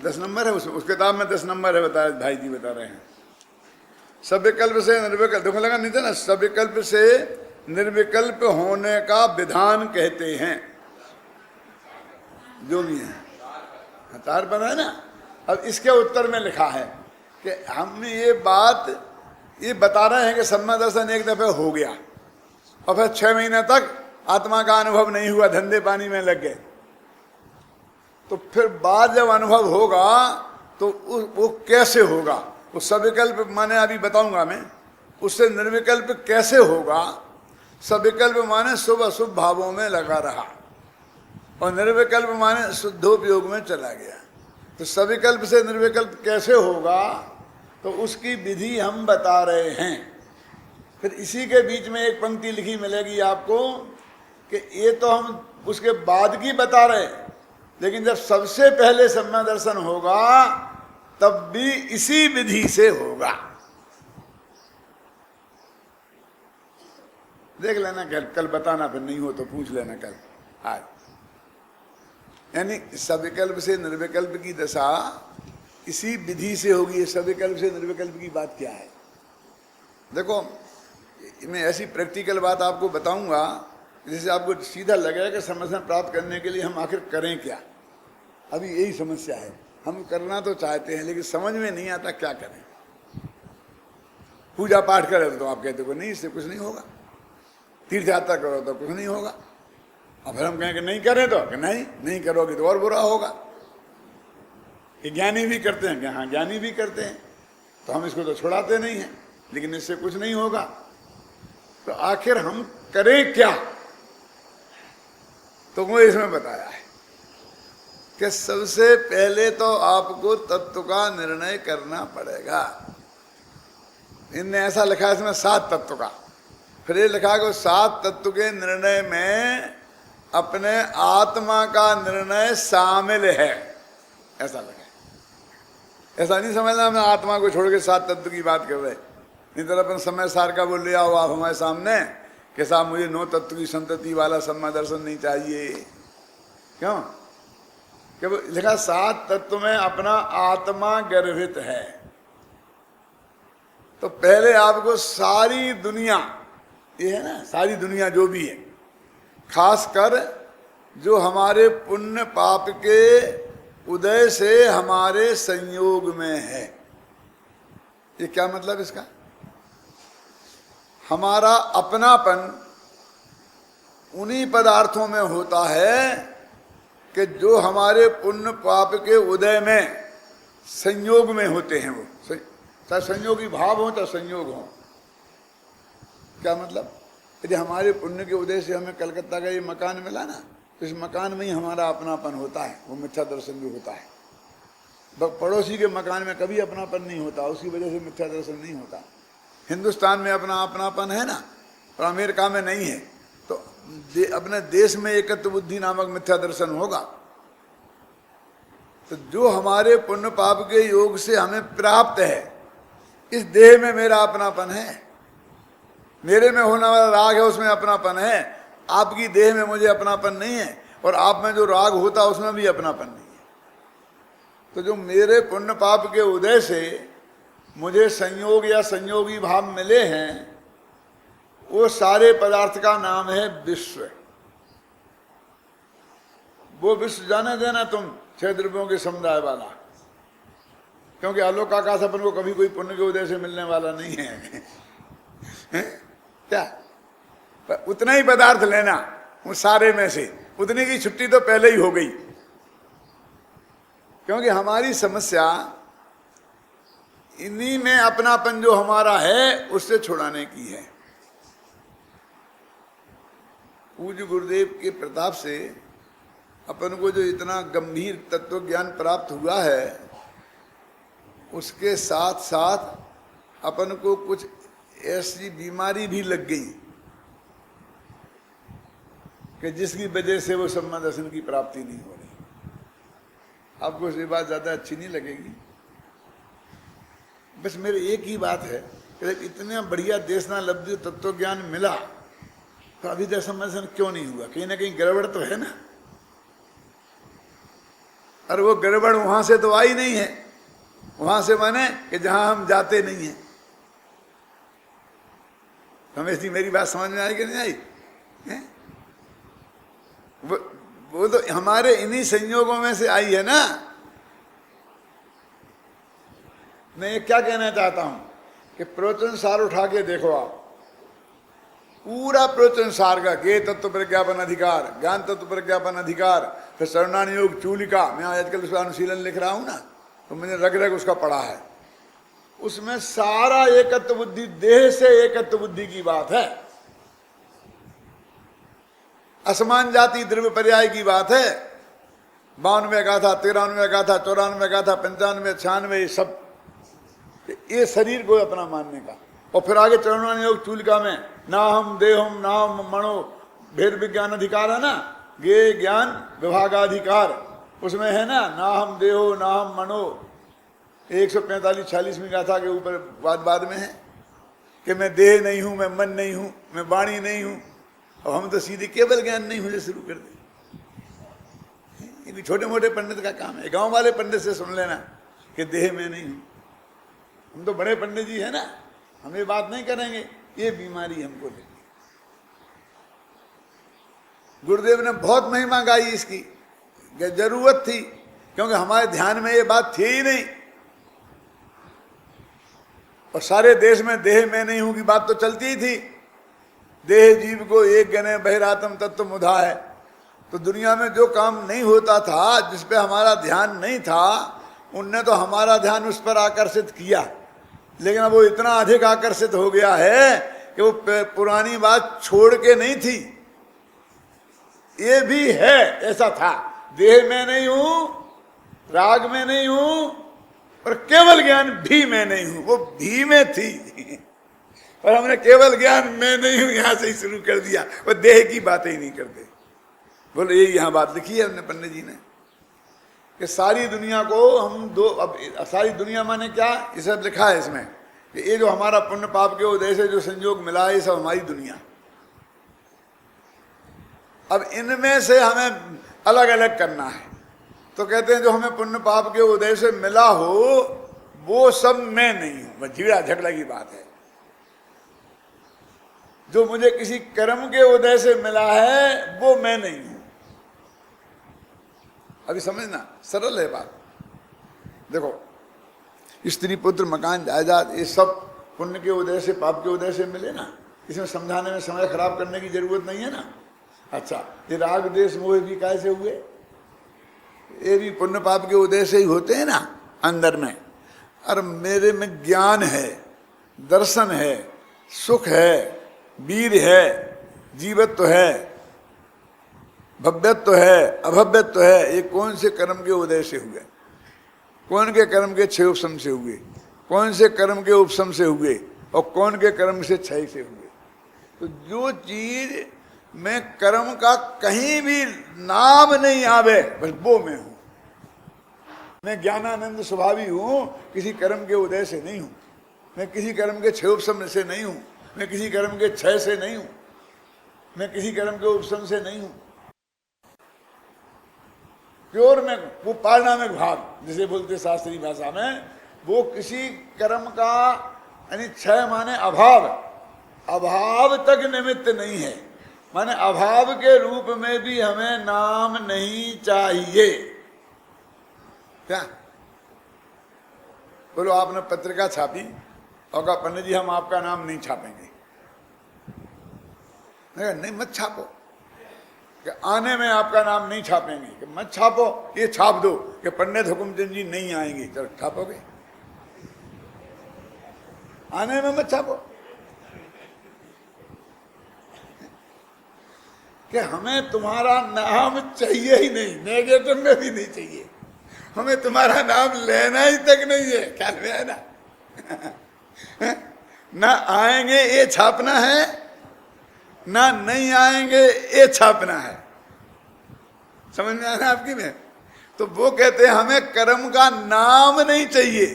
10 नंबर है उस किताब में, 10 नंबर है, बताया भाई जी बता रहे हैं। सविकल्प से निर्विकल्प, देखो लगा नहीं था ना, सविकल्प से निर्विकल्प होने का विधान कहते हैं। जो भी है हतार बना है ना। अब इसके उत्तर में लिखा है कि हम ये बात ये बता रहे हैं कि सम्मा दर्शन एक दफे हो गया और फिर 6 महीने तक आत्मा का अनुभव नहीं हुआ, धंधे पानी में लग गए। तो फिर बाद जब अनुभव होगा तो वो कैसे होगा, वो सविकल्प माने अभी बताऊंगा मैं, उससे निर्विकल्प कैसे होगा। सविकल्प माने शुभ अशुभ भावों में लगा रहा, और निर्विकल्प माने शुद्धोपयोग में चला गया। तो सविकल्प से निर्विकल्प कैसे होगा, तो उसकी विधि हम बता रहे हैं। फिर इसी के बीच में एक पंक्ति लिखी मिलेगी आपको कि ये तो हम उसके बाद की बता रहे हैं, लेकिन जब सबसे पहले सम्यक दर्शन होगा तब भी इसी विधि से होगा। देख लेना, कल बताना, फिर नहीं हो तो पूछ लेना कल आज। यानी सविकल्प से निर्विकल्प की दशा इसी विधि से होगी। सविकल्प से निर्विकल्प की बात क्या है, देखो मैं ऐसी प्रैक्टिकल बात आपको बताऊंगा जिससे आपको सीधा लगेगा कि समस्या प्राप्त करने के लिए हम आखिर करें क्या। अभी यही समस्या है, हम करना तो चाहते हैं लेकिन समझ में नहीं आता क्या करें। पूजा पाठ करें तो आप कहते हो नहीं इससे कुछ नहीं होगा, तीर्थ यात्रा करो तो कुछ नहीं होगा, और फिर हम कहें कि नहीं करें तो नहीं करोगे तो और बुरा होगा। कि ज्ञानी भी करते हैं, कि हाँ ज्ञानी भी करते हैं, तो हम इसको तो छुड़ाते नहीं हैं, लेकिन इससे कुछ नहीं होगा। तो आखिर हम करें क्या, तो वो इसमें बताया है कि सबसे पहले तो आपको तत्व का निर्णय करना पड़ेगा। इनने ऐसा लिखा है इसमें 7 तत्व का, फिर ये लिखा कि 7 तत्व के निर्णय में अपने आत्मा का निर्णय शामिल है, ऐसा लगा। ऐसा नहीं समझना हम आत्मा को छोड़ के 7 तत्व की बात कर रहे, नहीं तो अपन समय सार का बोल लिया हो आप हमारे सामने कि साहब मुझे 9 तत्व की संतति वाला सम्यक दर्शन नहीं चाहिए। क्यों? कि वो लिखा 7 तत्व में अपना आत्मा गर्भित है। तो पहले आपको सारी दुनिया, ये है ना सारी दुनिया जो भी है, खासकर जो हमारे पुण्य पाप के उदय से हमारे संयोग में है। ये क्या मतलब इसका? हमारा अपनापन उन्हीं पदार्थों में होता है कि जो हमारे पुण्य पाप के उदय में संयोग में होते हैं। वो चाहे संयोगी भाव हो चाहे संयोग हो। क्या मतलब? यदि हमारे पुण्य के उदय से हमें कलकत्ता का ये मकान मिला ना, तो इस मकान में ही हमारा अपनापन होता है, वो मिथ्या दर्शन भी होता है। पड़ोसी के मकान में कभी अपनापन नहीं होता, उसकी वजह से मिथ्या दर्शन नहीं होता। हिंदुस्तान में अपना अपनापन है ना, और अमेरिका में नहीं है, तो अपने देश में एकत्व बुद्धि नामक मिथ्या दर्शन होगा। तो जो हमारे पुण्य पाप के योग से हमें प्राप्त है, इस देह में मेरा अपनापन है, मेरे में होने वाला राग है उसमें अपनापन है। आपकी देह में मुझे अपनापन नहीं है, और आप में जो राग होता है उसमें भी अपनापन नहीं है। तो जो मेरे पुण्य पाप के उदय से मुझे संयोग या संयोगी भाव मिले हैं, वो सारे पदार्थ का नाम है विश्व। वो विश्व जाने देना तुम 6 द्रव्यों के समुदाय वाला, क्योंकि आलोक आकाश अपन को कभी कोई पुण्य के उदय से मिलने वाला नहीं है। क्या? पर उतना ही पदार्थ लेना उस सारे में से, उतने की छुट्टी तो पहले ही हो गई। क्योंकि हमारी समस्या इन्हीं में अपनापन जो हमारा है उससे छुड़ाने की है। पूज्य गुरुदेव के प्रताप से अपन को जो इतना गंभीर तत्व ज्ञान प्राप्त हुआ है, उसके साथ साथ अपन को कुछ ऐसी बीमारी भी लग गई कि जिसकी वजह से वो सम्यक दर्शन की प्राप्ति नहीं हो रही। आपको ये बात ज्यादा अच्छी नहीं लगेगी, बस मेरे एक ही बात है कि इतना बढ़िया देशना लब्धि तत्व ज्ञान मिला, तो अभी तक सम्यक दर्शन क्यों नहीं हुआ? कहीं ना कहीं गड़बड़ तो है ना। और वो गड़बड़ वहां से तो आई नहीं है, वहां से माने कि जहां हम जाते नहीं है। हमें मेरी बात समझ में आई कि नहीं आई? वो तो हमारे इन्हीं संयोगों में से आई है ना। मैं ये क्या कहना चाहता हूं कि प्रवचन सार उठा के देखो आप, पूरा प्रवचन सार का ज्ञेय तत्व प्रज्ञापन अधिकार, ज्ञान तत्व प्रज्ञापन अधिकार फिर चरणान योग चूलिका, मैं आजकल उसका अनुशीलन लिख रहा हूं ना, तो मैंने रग रग उसका पढ़ा है। उसमें सारा एकत्व बुद्धि, देह से एकत्व बुद्धि की बात है, असमान जाति द्रव्य पर्याय की बात है। 92 गाथा, 93 गाथा, 94 गाथा, 95, 96, सब ये शरीर को अपना मानने का। और फिर आगे चरणान योग चूलिका में ना हम देहम ना हम मनो भेद विज्ञान अधिकार है ना, गे ज्ञान विभागाधिकार, उसमें है ना हम देहो ना हम मनो। 145-46वीं गाथा के ऊपर बाद में है कि मैं देह नहीं हूं, मैं मन नहीं हूं, मैं वाणी नहीं हूं। अब हम तो सीधे केवल ज्ञान नहीं हूं से शुरू कर दे। ये भी छोटे मोटे पंडित का काम है, गांव वाले पंडित से सुन लेना कि देह में नहीं हूं। हम तो बड़े पंडित जी है ना, हम ये बात नहीं करेंगे, ये बीमारी हमको लगी। गुरुदेव ने बहुत महिमा गाई इसकी, जरूरत थी, क्योंकि हमारे ध्यान में ये बात थी ही नहीं। और सारे देश में देह में नहीं हूं की बात तो चलती ही थी। देह जीव को एक गणे बहिरात्म तत्व मुधा है। तो दुनिया में जो काम नहीं होता था, जिस पे हमारा ध्यान नहीं था, उनने तो हमारा ध्यान उस पर आकर्षित किया। लेकिन अब वो इतना अधिक आकर्षित हो गया है कि वो पुरानी बात छोड़ के नहीं थी। ये भी है, ऐसा था, देह में नहीं हूं, राग में नहीं हूं, और केवल ज्ञान भी मैं नहीं हूं, वो भी में थी। और हमने केवल ज्ञान मैं नहीं हूं यहां से ही शुरू कर दिया, वो देह की बातें ही नहीं करते। बोलो ये यहां बात लिखी है हमने पंडित जी ने कि सारी दुनिया को हम दो, अब सारी दुनिया माने क्या, ये सब लिखा है इसमें कि ये जो हमारा पुण्य पाप के उदय से जो संयोग मिला है, ये सब हमारी दुनिया। अब इनमें से हमें अलग अलग करना है। तो कहते हैं जो हमें पुण्य पाप के उदय से मिला हो वो सब मैं नहीं हूं, बस झगड़ा झगड़ा की बात है। जो मुझे किसी कर्म के उदय से मिला है वो मैं नहीं हूं। अभी समझना, सरल है बात। देखो, स्त्री पुत्र मकान जायदाद ये सब पुण्य के उदय से पाप के उदय से मिले ना, इसमें समझाने में समय खराब करने की जरूरत नहीं है ना। अच्छा, ये राग देश मोह भी कैसे हुए? ये भी पुण्य पाप के उदय से ही होते हैं ना अंदर में। और मेरे में ज्ञान है, दर्शन है, सुख है, वीर है, जीवत्व है, भव्यत्व है, अभव्यत्व है। ये कौन से कर्म के उदय से हुए? कौन के कर्म के क्षय उपशम से हुए? कौन से कर्म के उपशम से हुए? और कौन के कर्म से क्षय से हुए? तो जो चीज मैं कर्म का कहीं भी नाम नहीं आवे, बस वो मैं हूं। मैं ज्ञानानंद स्वभावी हूं, किसी कर्म के उदय से नहीं हूं। मैं किसी कर्म के क्षय उपशम से नहीं हूं। मैं किसी कर्म के क्षय से नहीं हूं। मैं किसी कर्म के उपशम से नहीं हूं। प्योर में वो पारिणामिक भाव जिसे बोलते शास्त्रीय भाषा में, वो किसी कर्म का यानी क्षय माने अभाव, अभाव तक निमित्त नहीं है। माने अभाव के रूप में भी हमें नाम नहीं चाहिए। क्या बोलो, आपने पत्रिका छापी और कहा पंडित जी हम आपका नाम नहीं छापेंगे। नहीं मत छापो, कि आने में आपका नाम नहीं छापेंगे, कि मत छापो, ये छाप दो कि पंडित हुकुमचंद जी नहीं आएंगे। चलो छापोगे, आने में मत छापो। कि हमें तुम्हारा नाम चाहिए ही नहीं, नेगेटिव में भी नहीं चाहिए, हमें तुम्हारा नाम लेना ही तक नहीं है। क्या है ना ना आएंगे ये छापना है, ना नहीं आएंगे ये छापना है। समझ में आना आपकी में? तो वो कहते हैं हमें कर्म का नाम नहीं चाहिए,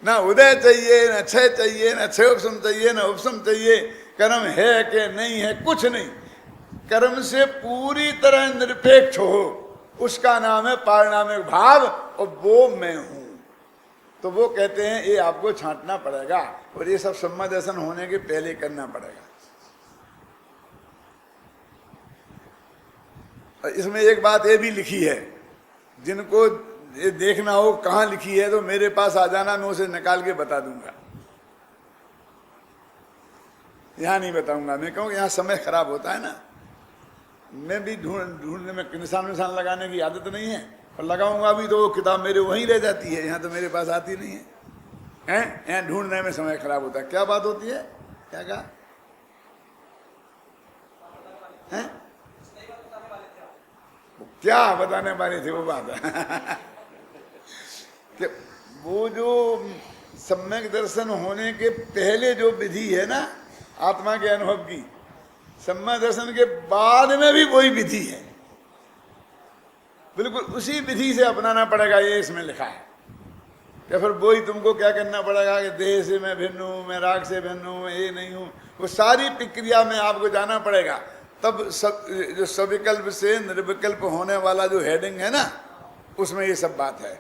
ना उदय चाहिए, ना क्षय चाहिए, ना क्षय उपशम चाहिए, ना उपशम चाहिए। कर्म है कि नहीं है, कुछ नहीं। कर्म से पूरी तरह निरपेक्ष हो, उसका नाम है पारिणामिक भाव, और वो मैं हूं। तो वो कहते हैं ये आपको छांटना पड़ेगा, और ये सब सम्मा दर्शन होने के पहले करना पड़ेगा। और इसमें एक बात ये भी लिखी है, जिनको ये देखना हो कहाँ लिखी है तो मेरे पास आ जाना, मैं उसे निकाल के बता दूंगा। यहाँ नहीं बताऊंगा मैं, क्योंकि यहाँ समय खराब होता है ना। मैं भी ढूंढने में निशान लगाने की आदत नहीं है, और लगाऊंगा भी तो वो किताब मेरे वहीं रह जाती है, यहाँ तो मेरे पास आती नहीं है। हैं यहाँ ढूंढने में समय खराब होता है। क्या बात होती है? क्या कहा हैं? क्या बताने वाले थे वो बात है कि वो जो सम्यक दर्शन होने के पहले जो विधि है ना आत्मा के अनुभव की, सम्यक दर्शन के बाद में भी वही विधि है, बिल्कुल उसी विधि से अपनाना पड़ेगा, ये इसमें लिखा है। या फिर वही तुमको क्या करना पड़ेगा कि देह से मैं भिन्न हूं, मैं राग से भिन्न हूं, मैं ये नहीं हूं, वो सारी प्रक्रिया में आपको जाना पड़ेगा। तब सब जो सविकल्प से निर्विकल्प होने वाला जो हेडिंग है ना, उसमें ये सब बात है।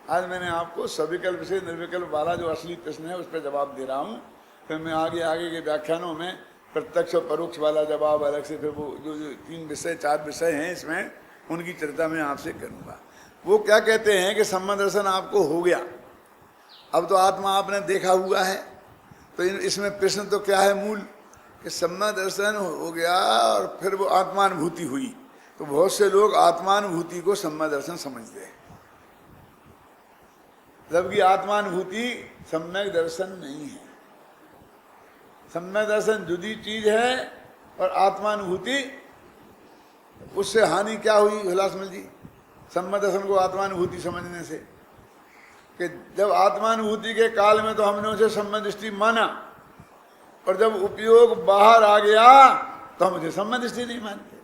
आज मैंने आपको सविकल्प से निर्विकल्प वाला जो असली प्रश्न है उस पर जवाब दे रहा हूँ। फिर मैं आगे के व्याख्यानों में प्रत्यक्ष और परोक्ष वाला जवाब अलग से, फिर वो जो 3 विषय 4 विषय हैं इसमें, उनकी चर्चा मैं आपसे करूँगा। वो क्या कहते हैं कि सम्यक दर्शन आपको हो गया, अब तो आत्मा आपने देखा हुआ है, तो इसमें प्रश्न तो क्या है मूल, कि सम्यक दर्शन हो गया और फिर वो आत्मानुभूति हुई। तो बहुत से लोग आत्मानुभूति को सम्यक दर्शन समझते हैं, जबकि आत्मानुभूति सम्यक दर्शन नहीं है। सम्यक दर्शन जुदी चीज है और आत्मानुभूति, उससे हानि क्या हुई हुलासमल जी सम्यक दर्शन को आत्मानुभूति समझने से? कि जब आत्मानुभूति के काल में तो हमने उसे सम्यक दृष्टि माना, और जब उपयोग बाहर आ गया तो हम उसे सम्यक दृष्टि नहीं मानते।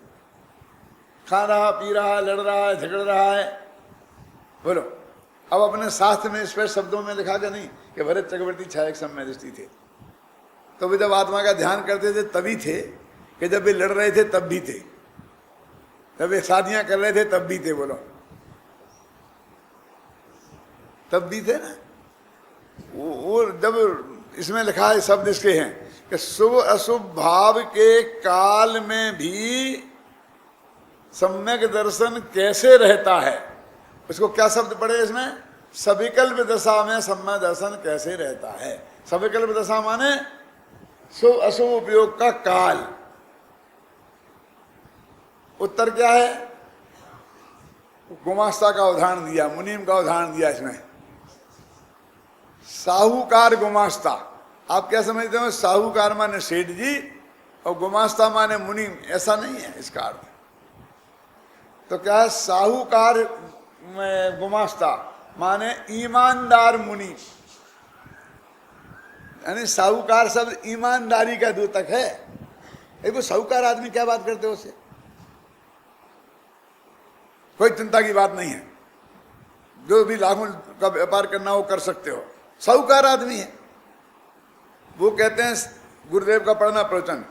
खा रहा, पी रहा, लड़ रहा है, झगड़ रहा है, बोलो। अब अपने शास्त्र में स्पष्ट शब्दों में लिखा कि नहीं कि भरत चक्रवर्ती छायक सम्यक दृष्टि थे, तो वे जब आत्मा का ध्यान करते थे तभी थे, कि जब वे लड़ रहे थे तब भी थे, जब वे शादियां कर रहे थे तब भी थे, बोलो, तब भी थे ना। वो जब इसमें लिखा है शब्द इसके हैं कि शुभ अशुभ भाव के काल में भी सम्यक दर्शन कैसे रहता है, उसको क्या शब्द पड़े इसमें? सविकल्प दशा में सम्यक दर्शन कैसे रहता है। सविकल्प दशा माने शुभ अशुभ उपयोग का काल। उत्तर क्या है? गुमास्ता का उदाहरण दिया, मुनीम का उदाहरण दिया इसमें। साहूकार गुमास्ता, आप क्या समझते हो? साहूकार माने सेठ जी और गुमास्ता माने मुनीम, ऐसा नहीं है इसका अर्थ। तो क्या है? साहूकार गुमास्ता माने ईमानदार मुनि, यानी साहूकार शब्द ईमानदारी का द्योतक है। एक साहूकार आदमी क्या बात करते हो उससे? कोई चिंता की बात नहीं है, जो भी लाखों का व्यापार करना हो कर सकते हो, साहूकार आदमी है। वो कहते हैं, गुरुदेव का पढ़ना प्रवचन,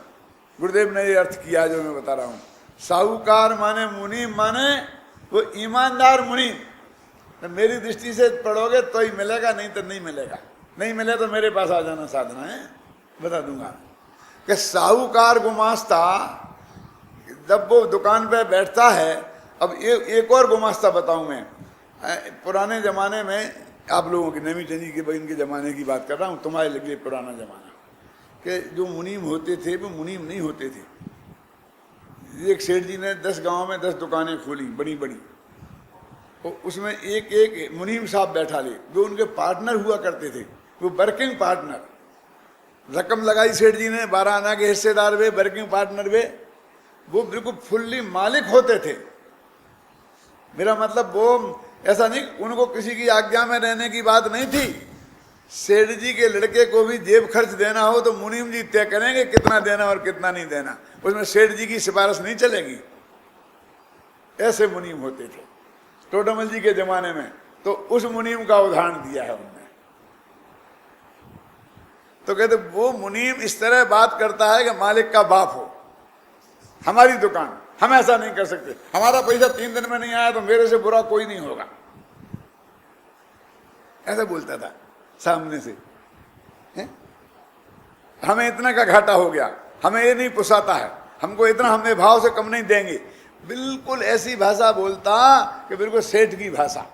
गुरुदेव ने ये अर्थ किया जो मैं बता रहा हूं। साहूकार माने मुनि, माने वो ईमानदार मुनि। तो मेरी दृष्टि से पढ़ोगे तो ही मिलेगा, नहीं तो नहीं मिलेगा। नहीं मिले तो मेरे पास आ जाना, साधना है, बता दूंगा। कि साहूकार गुमास्ता जब वो दुकान पे बैठता है, अब एक और गुमास्ता बताऊं मैं। पुराने जमाने में, आप लोगों की नवी चंदी के बहन के जमाने की बात कर रहा हूँ, तुम्हारे लिए पुराना जमाना, कि जो मुनीम होते थे वो मुनीम नहीं होते थे। एक सेठ जी ने 10 गांव में 10 दुकानें खोली, बड़ी बड़ी, और उसमें एक एक मुनीम साहब बैठा ले, जो उनके पार्टनर हुआ करते थे, वो वर्किंग पार्टनर। रकम लगाई सेठ जी ने, 12 आना के हिस्सेदार वे, वर्किंग पार्टनर वे, वो बिल्कुल फुल्ली मालिक होते थे। मेरा मतलब वो ऐसा नहीं, उनको किसी की आज्ञा में रहने की बात नहीं थी। सेठ जी के लड़के को भी जेब खर्च देना हो तो मुनीम जी तय करेंगे कितना देना और कितना नहीं देना, उसमें सेठ जी की सिफारिश नहीं चलेगी। ऐसे मुनीम होते थे टोडरमल जी के जमाने में। तो उस मुनीम का उदाहरण दिया है उन्होंने। तो कहते वो मुनीम इस तरह बात करता है कि मालिक का बाप हो। हमारी दुकान, हम ऐसा नहीं कर सकते, हमारा पैसा 3 दिन में नहीं आया तो मेरे से बुरा कोई नहीं होगा, ऐसा बोलता था सामने से। हमें इतना का घाटा हो गया, हमें ये नहीं पुसाता है, हमको इतना, हमें भाव से कम नहीं देंगे। बिल्कुल ऐसी भाषा बोलता कि बिल्कुल सेठ की भाषा।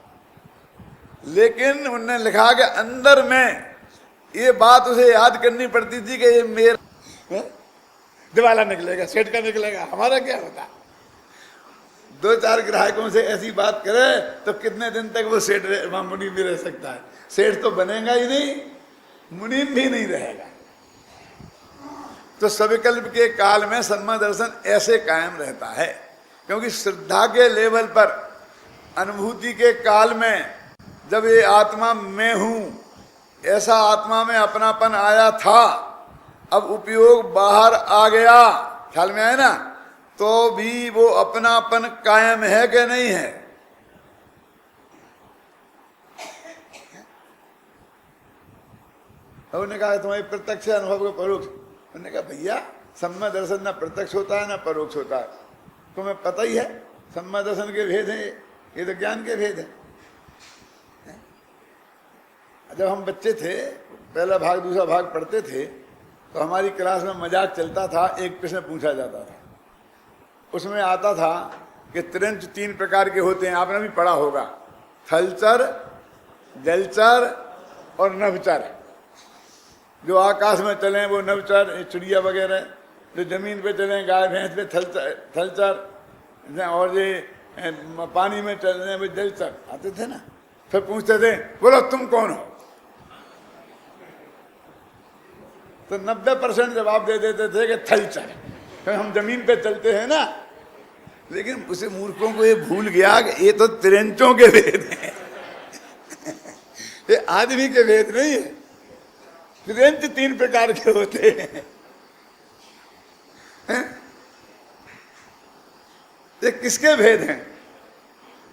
लेकिन उन्होंने लिखा कि अंदर में ये बात उसे याद करनी पड़ती थी कि ये मेरा दिवाला निकलेगा, सेठ का निकलेगा, हमारा क्या होता। 2-4 ग्राहकों से ऐसी बात करे तो कितने दिन तक वो सेठ मुनीम भी रह सकता है। सेठ तो बनेगा ही नहीं, मुनीम भी नहीं रहेगा। तो सविकल्प के काल में सम्यक दर्शन ऐसे कायम रहता है, क्योंकि श्रद्धा के लेवल पर अनुभूति के काल में जब ये आत्मा मैं हूं, ऐसा आत्मा में अपनापन आया था, अब उपयोग बाहर आ गया, ख्याल में आए ना, तो भी वो अपनापन कायम है कि नहीं है? उन्होंने कहा तुम्हारी प्रत्यक्ष अनुभव का परोक्ष। उन्होंने कहा भैया सम्यक दर्शन ना प्रत्यक्ष होता है ना परोक्ष होता है, तुम्हें पता ही है सम्यक दर्शन के भेद हैं, ये तो ज्ञान के भेद है। जब हम बच्चे थे, पहला भाग दूसरा भाग पढ़ते थे, तो हमारी क्लास में मजाक चलता था, एक प्रश्न पूछा जाता था, उसमें आता था कि त्रिंच 3 प्रकार के होते हैं, आपने भी पढ़ा होगा, थलचर, जलचर और नभचर। जो आकाश में चलें वो नभचर, चिड़िया वगैरह, जो जमीन पे चलें गाय भैंस पे थलचर, और ये पानी में चलने वो जलचर आते थे ना। फिर पूछते थे बोलो तुम कौन हो, तो 90% जवाब दे देते थे कि थलचर, फिर हम जमीन पे चलते हैं ना। लेकिन उसे मूर्खों को ये भूल गया कि ये तो त्रिंचों के भेद हैं, ये आदमी के भेद नहीं है। त्रिंच 3 प्रकार के होते हैं, ये किसके भेद हैं?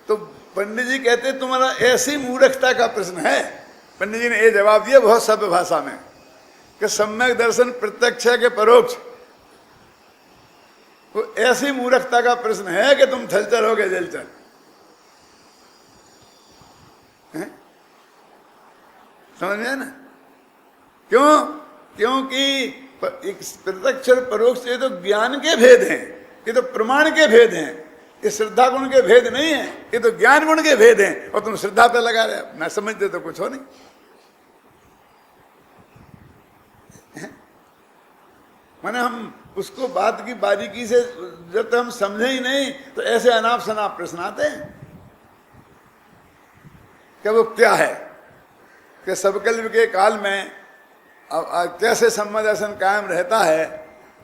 तो पंडित जी कहते तुम्हारा ऐसी मूर्खता का प्रश्न है। पंडित जी ने ये जवाब दिया बहुत सभ्य भाषा में कि सम्यक दर्शन प्रत्यक्ष है कि परोक्ष। वो ऐसी मूर्खता का प्रश्न है कि तुम थलचर हो गए जलचर। समझ में ना? क्यों? क्योंकि प्रत्यक्ष और परोक्ष ये तो ज्ञान के भेद हैं, ये तो प्रमाण के भेद हैं, ये श्रद्धा गुण के भेद नहीं है, ये तो ज्ञान गुण के भेद हैं। और तुम श्रद्धा पे लगा रहे हो, मैं समझते तो कुछ हो नहीं। माने हम उसको बात की बारीकी से जब तक हम समझे ही नहीं, तो ऐसे अनाप शनाप प्रश्न आते हैं कि वो क्या है कि सबकल्प के काल में कैसे सम्यक दर्शन कायम रहता है।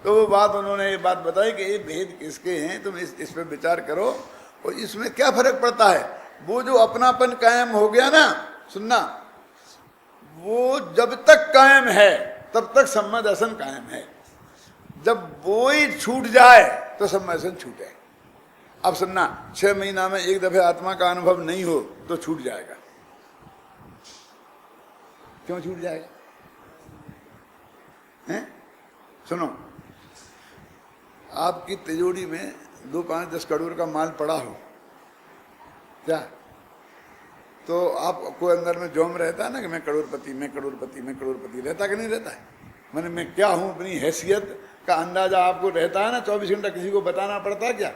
तो वो बात उन्होंने ये बात बताई कि ये भेद किसके हैं, तुम इस पर विचार करो और इसमें क्या फर्क पड़ता है। वो जो अपनापन कायम हो गया ना, सुनना, वो जब तक कायम है तब तक सम्यक दर्शन कायम है। जब वो ही छूट जाए तो सम्यक दर्शन छूटे। अब सुनना, 6 महीना में एक दफे आत्मा का अनुभव नहीं हो तो छूट जाएगा। क्यों छूट जाएगा? हैं? सुनो, आपकी तिजोरी में 2, 5, 10 करोड़ का माल पड़ा हो क्या, तो आपको अंदर में जोम रहता है ना कि मैं करोड़पति, मैं करोड़पति, मैं करोड़पति, रहता कि नहीं रहता है? मैंने मैं क्या हूं, अपनी हैसियत का अंदाजा आपको रहता है ना। 24 घंटा किसी को बताना पड़ता है क्या?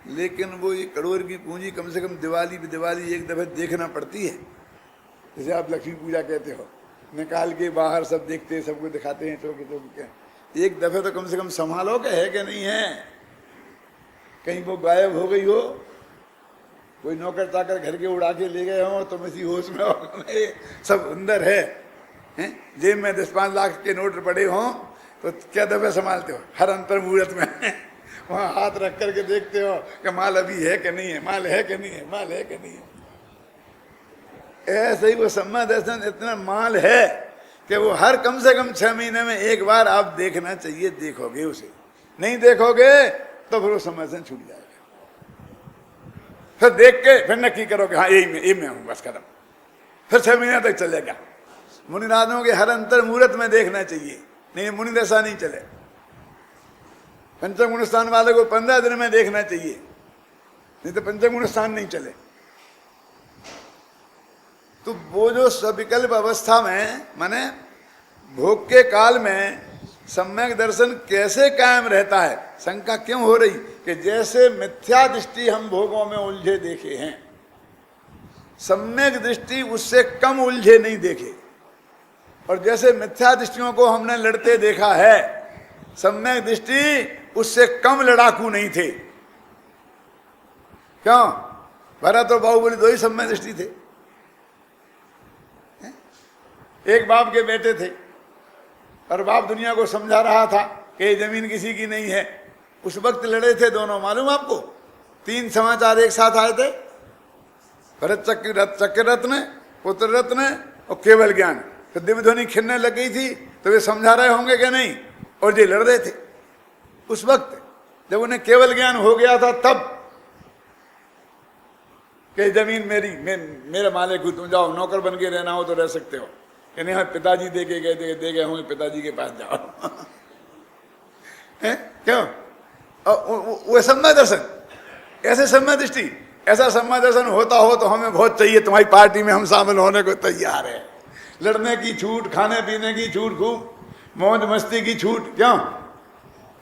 लेकिन वो ये करोड़ की पूंजी कम से कम दिवाली एक दफे देखना पड़ती है। जैसे आप लक्ष्मी पूजा कहते हो, निकाल के बाहर सब देखते हैं, सबको दिखाते हैं, चौकी एक दफे तो कम से कम संभालो कि है कि नहीं है। कहीं वो गायब हो गई हो, कोई नौकर चाकर घर के उड़ा के ले गए हो, तुम इसी होश में हो सब अंदर है, जेब में 10-5 लाख के नोट पड़े हों, तो क्या दफे संभालते हो? हर अंतर मुहूर्त में वहाँ हाथ रख करके देखते हो कि माल अभी है कि नहीं है, माल है कि नहीं है, माल है कि नहीं है। ऐसे ही वो सम्यक दर्शन इतना माल है कि वो हर कम से कम 6 महीने में एक बार आप देखना चाहिए। देखोगे उसे, नहीं देखोगे तो फिर वो सम्यक दर्शन छूट जाएगा। फिर देख के फिर नक्की करोगे हाँ यही मैं हूँ, बस खत्म। फिर 6 महीने तक चलेगा। मुनिनाथों के हर अंतर मुहूर्त में देखना चाहिए, नहीं मुनि दशा नहीं चले। पंचम गुण स्थान वाले को 15 दिन में देखना चाहिए, नहीं तो पंचम गुण स्थान नहीं चले। तो वो जो सविकल्प अवस्था में, माने भोग के काल में सम्यक दर्शन कैसे कायम रहता है? शंका क्यों हो रही कि जैसे मिथ्या दृष्टि हम भोगों में उलझे देखे हैं, सम्यक दृष्टि उससे कम उलझे नहीं देखे। और जैसे मिथ्या दृष्टियों को हमने लड़ते देखा है, सम्यक दृष्टि उससे कम लड़ाकू नहीं थे। क्यों? भरत और बाहुबली दो ही सम्यक दृष्टि थे। एक बाप के बेटे थे और बाप दुनिया को समझा रहा था कि ये जमीन किसी की नहीं है। उस वक्त लड़े थे दोनों, मालूम आपको? 3 समाचार एक साथ आए थे, भरत चक्र रत्न, पुत्र रत्न और केवल ज्ञान। तो दिव्य ध्वनि खिलने लग गई थी, तो वे समझा रहे होंगे कि नहीं, और ये लड़ रहे थे। उस वक्त जब उन्हें केवल ज्ञान हो गया था तब कि जमीन मेरी, मेरे मालिक हूं, तुम जाओ, नौकर बन के रहना हो तो रह सकते हो, कि नहीं पिताजी दे गए होंगे, पिताजी के पास जाओ। है क्यों? वो सम्यक दर्शन, ऐसे सम्यक दृष्टि, ऐसा सम्यक दर्शन होता हो तो हमें बहुत चाहिए। तुम्हारी पार्टी में हम शामिल होने को तैयार है। लड़ने की छूट, खाने पीने की छूट, खूब मौज मस्ती की छूट। क्यों?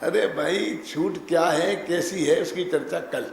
अरे भाई छूट क्या है, कैसी है, उसकी चर्चा कल।